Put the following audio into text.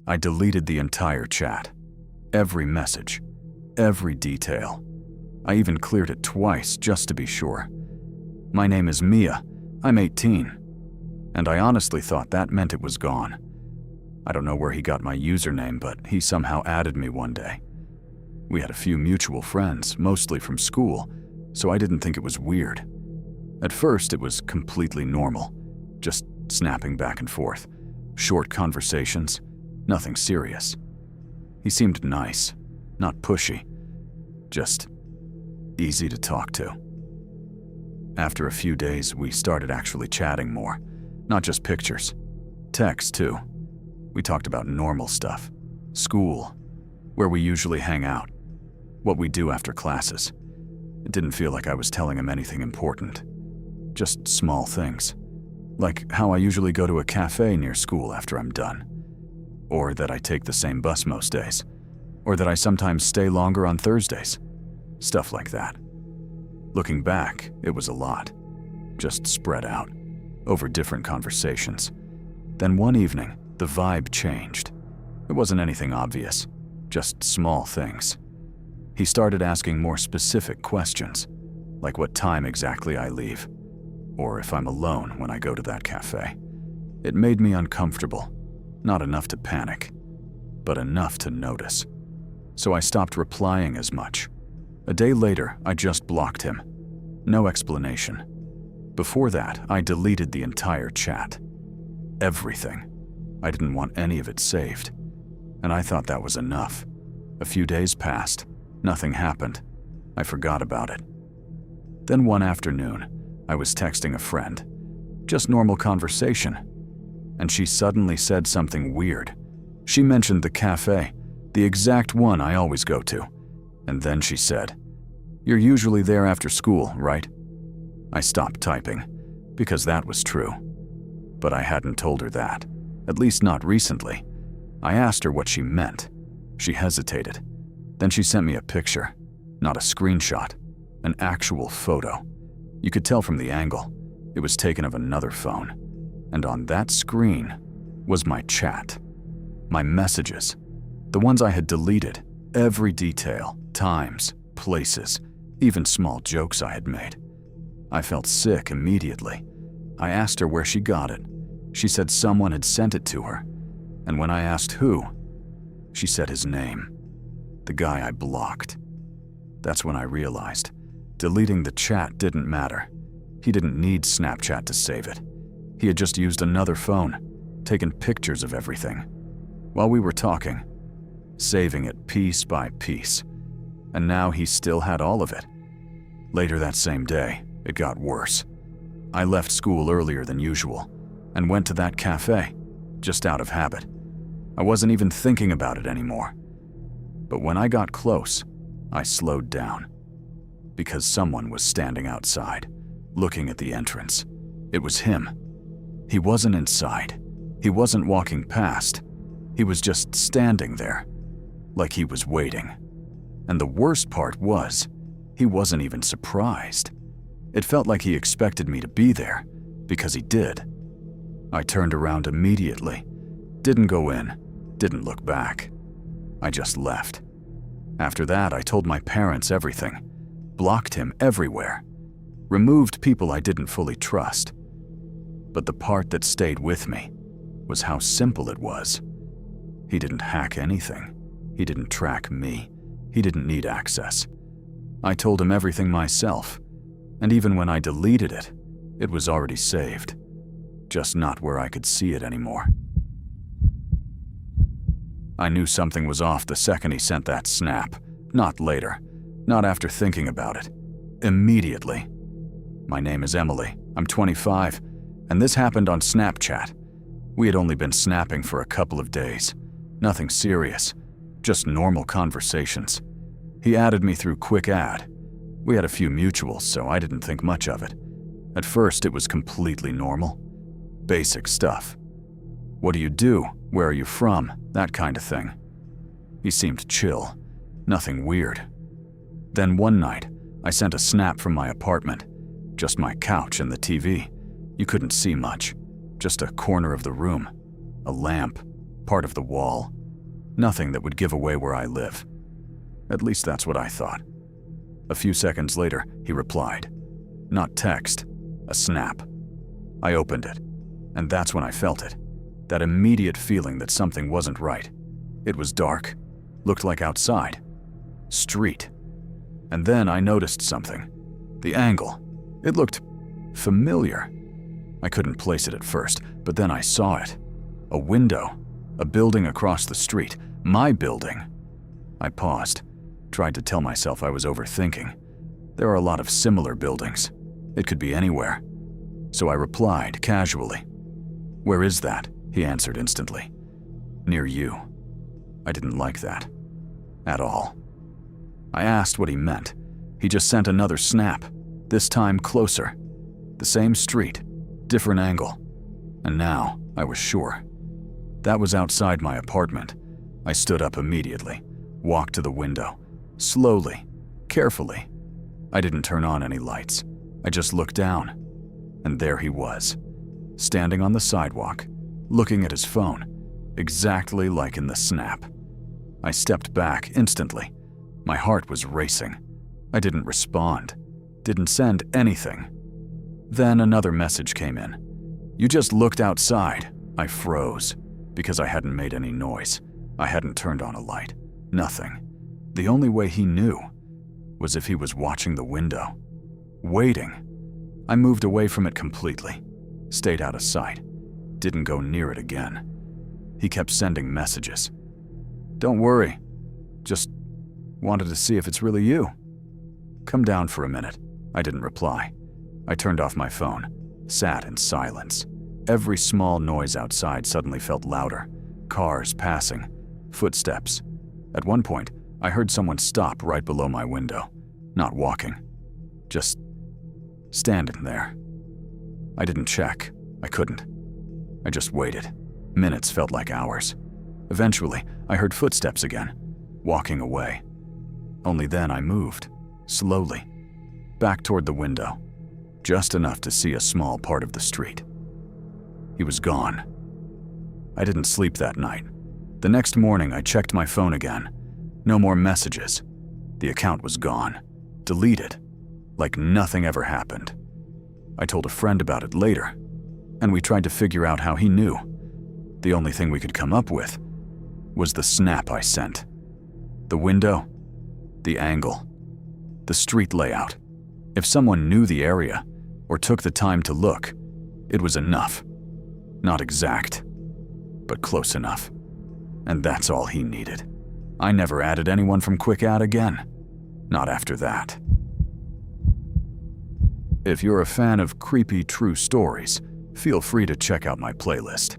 I deleted the entire chat. Every message. Every detail. I even cleared it twice just to be sure. My name is Mia. I'm 18. And I honestly thought that meant it was gone. I don't know where he got my username, but he somehow added me one day. We had a few mutual friends, mostly from school, so I didn't think it was weird. At first, it was completely normal, just snapping back and forth, short conversations, nothing serious. He seemed nice, not pushy, just easy to talk to. After a few days, we started actually chatting more, not just pictures. Text, too. We talked about normal stuff, school, where we usually hang out, what we do after classes. It didn't feel like I was telling him anything important. Just small things, like how I usually go to a cafe near school after I'm done, or that I take the same bus most days, or that I sometimes stay longer on Thursdays. Stuff like that. Looking back, it was a lot, just spread out, over different conversations. Then one evening, the vibe changed. It wasn't anything obvious, just small things. He started asking more specific questions, like what time exactly I leave, or if I'm alone when I go to that cafe. It made me uncomfortable, not enough to panic, but enough to notice. So I stopped replying as much. A day later, I just blocked him. No explanation. Before that, I deleted the entire chat. Everything. I didn't want any of it saved. And I thought that was enough. A few days passed. Nothing happened. I forgot about it. Then one afternoon, I was texting a friend. Just normal conversation. And she suddenly said something weird. She mentioned the cafe, the exact one I always go to. And then she said, "You're usually there after school, right?" I stopped typing, because that was true. But I hadn't told her that, at least not recently. I asked her what she meant. She hesitated. Then she sent me a picture, not a screenshot, an actual photo. You could tell from the angle. It was taken of another phone. And on that screen was my chat, my messages, the ones I had deleted, every detail, times, places, even small jokes I had made. I felt sick immediately. I asked her where she got it. She said someone had sent it to her. And when I asked who, she said his name, the guy I blocked. That's when I realized deleting the chat didn't matter. He didn't need Snapchat to save it. He had just used another phone, taken pictures of everything, while we were talking, saving it piece by piece. And now he still had all of it. Later that same day, it got worse. I left school earlier than usual and went to that cafe, just out of habit. I wasn't even thinking about it anymore. But when I got close, I slowed down, because someone was standing outside, looking at the entrance. It was him. He wasn't inside. He wasn't walking past. He was just standing there, like he was waiting. And the worst part was, he wasn't even surprised. It felt like he expected me to be there, because he did. I turned around immediately, didn't go in, didn't look back. I just left. After that, I told my parents everything, blocked him everywhere, removed people I didn't fully trust. But the part that stayed with me was how simple it was. He didn't hack anything. He didn't track me. He didn't need access. I told him everything myself, and even when I deleted it, it was already saved, just not where I could see it anymore. I knew something was off the second he sent that snap, not later, not after thinking about it. Immediately. My name is Emily, I'm 25, and this happened on Snapchat. We had only been snapping for a couple of days. Nothing serious, just normal conversations. He added me through Quick Add. We had a few mutuals, so I didn't think much of it. At first, it was completely normal. Basic stuff. What do you do? Where are you from? That kind of thing. He seemed chill. Nothing weird. Then one night, I sent a snap from my apartment. Just my couch and the TV. You couldn't see much. Just a corner of the room. A lamp. Part of the wall. Nothing that would give away where I live. At least that's what I thought. A few seconds later, he replied. Not text, a snap. I opened it, and that's when I felt it. That immediate feeling that something wasn't right. It was dark, looked like outside. Street. And then I noticed something. The angle. It looked familiar. I couldn't place it at first, but then I saw it. A window. A building across the street. My building. I paused, tried to tell myself I was overthinking. There are a lot of similar buildings. It could be anywhere. So I replied casually. Where is that? He answered instantly. Near you. I didn't like that. At all. I asked what he meant. He just sent another snap, this time closer. The same street, different angle. And now I was sure. That was outside my apartment. I stood up immediately, walked to the window, slowly, carefully. I didn't turn on any lights. I just looked down. And there he was, standing on the sidewalk, looking at his phone, exactly like in the snap. I stepped back instantly. My heart was racing. I didn't respond, didn't send anything. Then another message came in. You just looked outside. I froze, because I hadn't made any noise. I hadn't turned on a light. Nothing. The only way he knew was if he was watching the window, waiting. I moved away from it completely, stayed out of sight, didn't go near it again. He kept sending messages. Don't worry, just wanted to see if it's really you. Come down for a minute. I didn't reply. I turned off my phone, sat in silence. Every small noise outside suddenly felt louder. Cars passing, footsteps. At one point, I heard someone stop right below my window, not walking, just standing there. I didn't check. I couldn't. I just waited. Minutes felt like hours. Eventually, I heard footsteps again, walking away. Only then I moved, slowly, back toward the window, just enough to see a small part of the street. He was gone. I didn't sleep that night. The next morning, I checked my phone again. No more messages. The account was gone, deleted, like nothing ever happened. I told a friend about it later, and we tried to figure out how he knew. The only thing we could come up with was the snap I sent. The window, the angle, the street layout. If someone knew the area or took the time to look, it was enough. Not exact, but close enough. And that's all he needed. I never added anyone from Quick Add again. Not after that. If you're a fan of creepy true stories, feel free to check out my playlist.